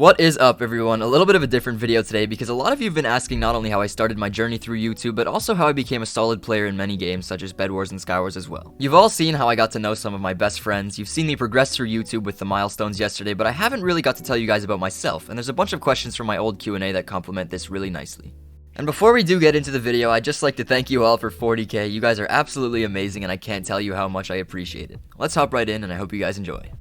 What is up, everyone? A little bit of a different video today because a lot of you have been asking not only how I started my journey through YouTube, but also how I became a solid player in many games such as Bed Wars and Sky Wars as well. You've all seen how I got to know some of my best friends, you've seen me progress through YouTube with the milestones yesterday, but I haven't really got to tell you guys about myself, and there's a bunch of questions from my old Q&A that complement this really nicely. And before we do get into the video, I'd just like to thank you all for 40k, you guys are absolutely amazing and I can't tell you how much I appreciate it. Let's hop right in and I hope you guys enjoy.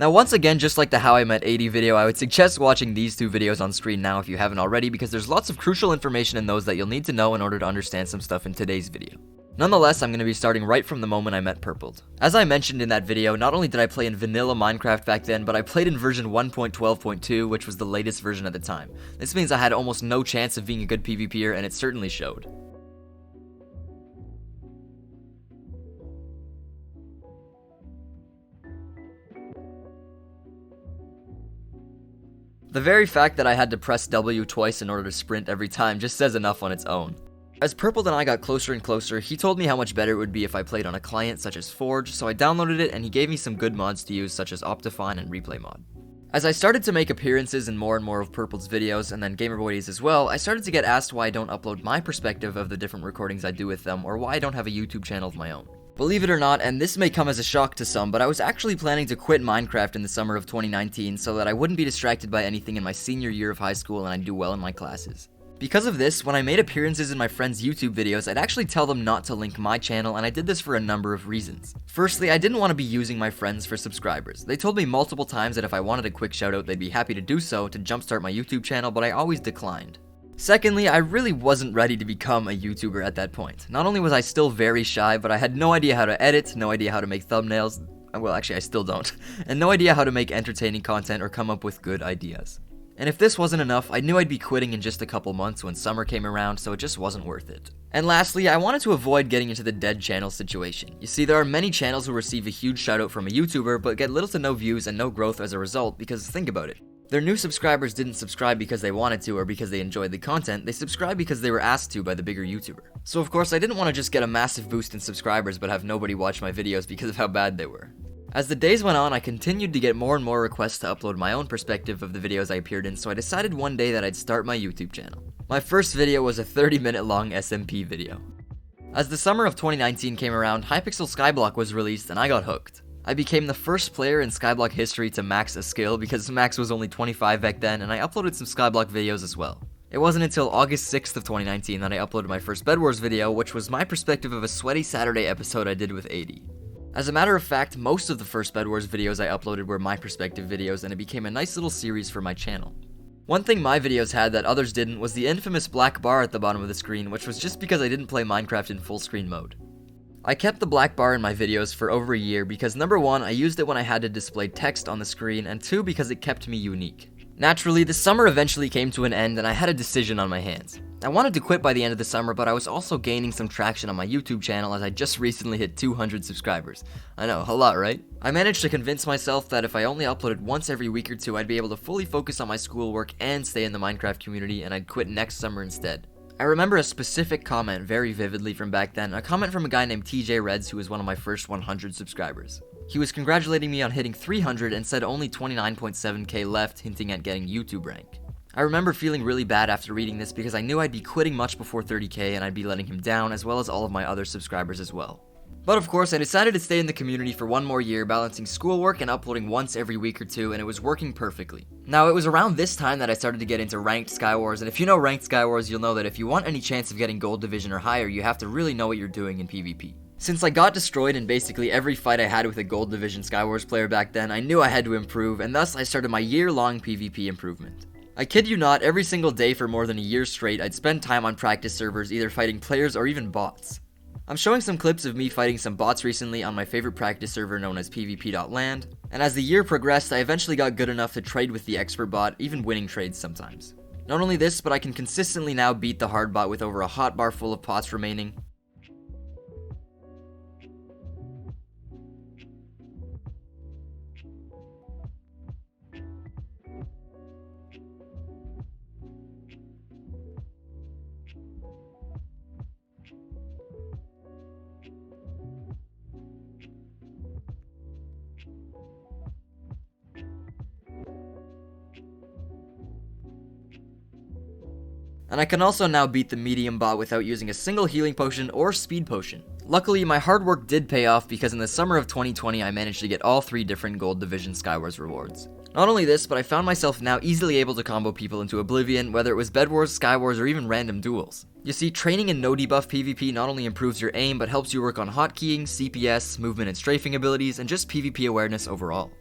Now once again, just like the How I Met 80 video, I would suggest watching these two videos on screen now if you haven't already, because there's lots of crucial information in those that you'll need to know in order to understand some stuff in today's video. Nonetheless, I'm going to be starting right from the moment I met Purpled. As I mentioned in that video, not only did I play in vanilla Minecraft back then, but I played in version 1.12.2, which was the latest version at the time. This means I had almost no chance of being a good PvPer, and it certainly showed. The very fact that I had to press W twice in order to sprint every time just says enough on its own. As Purpled and I got closer and closer, he told me how much better it would be if I played on a client such as Forge, so I downloaded it and he gave me some good mods to use such as Optifine and Replay Mod. As I started to make appearances in more and more of Purpled's videos, and then GamerBoy's as well, I started to get asked why I don't upload my perspective of the different recordings I do with them, or why I don't have a YouTube channel of my own. Believe it or not, and this may come as a shock to some, but I was actually planning to quit Minecraft in the summer of 2019 so that I wouldn't be distracted by anything in my senior year of high school and I'd do well in my classes. Because of this, when I made appearances in my friends' YouTube videos, I'd actually tell them not to link my channel, and I did this for a number of reasons. Firstly, I didn't want to be using my friends for subscribers. They told me multiple times that if I wanted a quick shoutout, they'd be happy to do so to jumpstart my YouTube channel, but I always declined. Secondly, I really wasn't ready to become a YouTuber at that point. Not only was I still very shy, but I had no idea how to edit, no idea how to make thumbnails, well actually I still don't, and no idea how to make entertaining content or come up with good ideas. And if this wasn't enough, I knew I'd be quitting in just a couple months when summer came around, so it just wasn't worth it. And lastly, I wanted to avoid getting into the dead channel situation. You see, there are many channels who receive a huge shoutout from a YouTuber, but get little to no views and no growth as a result, because think about it. Their new subscribers didn't subscribe because they wanted to or because they enjoyed the content, they subscribed because they were asked to by the bigger YouTuber. So of course I didn't want to just get a massive boost in subscribers but have nobody watch my videos because of how bad they were. As the days went on, I continued to get more and more requests to upload my own perspective of the videos I appeared in, so I decided one day that I'd start my YouTube channel. My first video was a 30-minute long SMP video. As the summer of 2019 came around, Hypixel Skyblock was released and I got hooked. I became the first player in Skyblock history to max a skill because max was only 25 back then, and I uploaded some Skyblock videos as well. It wasn't until August 6th of 2019 that I uploaded my first Bed Wars video, which was my perspective of a sweaty Saturday episode I did with 80. As a matter of fact, most of the first Bed Wars videos I uploaded were my perspective videos, and it became a nice little series for my channel. One thing my videos had that others didn't was the infamous black bar at the bottom of the screen, which was just because I didn't play Minecraft in full screen mode. I kept the black bar in my videos for over a year because number one, I used it when I had to display text on the screen, and two, because it kept me unique. Naturally, the summer eventually came to an end and I had a decision on my hands. I wanted to quit by the end of the summer, but I was also gaining some traction on my YouTube channel as I just recently hit 200 subscribers. I know, a lot, right? I managed to convince myself that if I only uploaded once every week or two, I'd be able to fully focus on my schoolwork and stay in the Minecraft community, and I'd quit next summer instead. I remember a specific comment very vividly from back then, a comment from a guy named TJ Reds who was one of my first 100 subscribers. He was congratulating me on hitting 300 and said only 29.7k left, hinting at getting YouTube rank. I remember feeling really bad after reading this because I knew I'd be quitting much before 30k and I'd be letting him down, as well as all of my other subscribers as well. But of course, I decided to stay in the community for one more year, balancing schoolwork and uploading once every week or two, and it was working perfectly. Now, it was around this time that I started to get into ranked Sky Wars, and if you know ranked Sky Wars, you'll know that if you want any chance of getting gold division or higher, you have to really know what you're doing in PvP. Since I got destroyed in basically every fight I had with a gold division Sky Wars player back then, I knew I had to improve, and thus I started my year-long PvP improvement. I kid you not, every single day for more than a year straight, I'd spend time on practice servers, either fighting players or even bots. I'm showing some clips of me fighting some bots recently on my favorite practice server known as pvp.land, and as the year progressed, I eventually got good enough to trade with the expert bot, even winning trades sometimes. Not only this, but I can consistently now beat the hard bot with over a hotbar full of pots remaining. And I can also now beat the medium bot without using a single healing potion or speed potion. Luckily, my hard work did pay off because in the summer of 2020 I managed to get all 3 different Gold Division Skywars rewards. Not only this, but I found myself now easily able to combo people into oblivion, whether it was Bed Wars, Skywars, or even random duels. You see, training in no debuff PvP not only improves your aim, but helps you work on hotkeying, CPS, movement and strafing abilities, and just PvP awareness overall.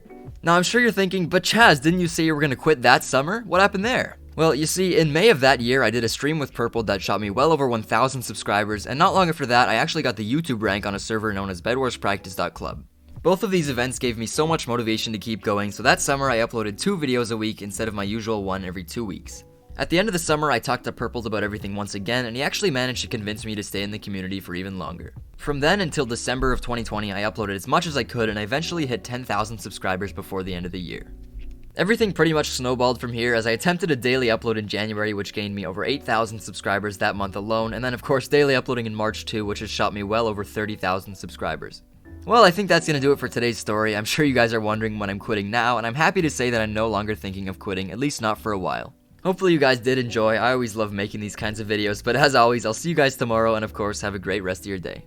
Now I'm sure you're thinking, but Chaz, didn't you say you were gonna quit that summer? What happened there? Well, you see, in May of that year, I did a stream with Purple that shot me well over 1,000 subscribers, and not long after that, I actually got the YouTube rank on a server known as bedwarspractice.club. Both of these events gave me so much motivation to keep going, so that summer I uploaded 2 videos a week instead of my usual one every 2 weeks. At the end of the summer, I talked to Purple about everything once again, and he actually managed to convince me to stay in the community for even longer. From then until December of 2020, I uploaded as much as I could, and I eventually hit 10,000 subscribers before the end of the year. Everything pretty much snowballed from here as I attempted a daily upload in January, which gained me over 8,000 subscribers that month alone, and then of course daily uploading in March too, which has shot me well over 30,000 subscribers. Well, I think that's gonna do it for today's story. I'm sure you guys are wondering when I'm quitting now, and I'm happy to say that I'm no longer thinking of quitting, at least not for a while. Hopefully you guys did enjoy. I always love making these kinds of videos, but as always, I'll see you guys tomorrow, and of course, have a great rest of your day.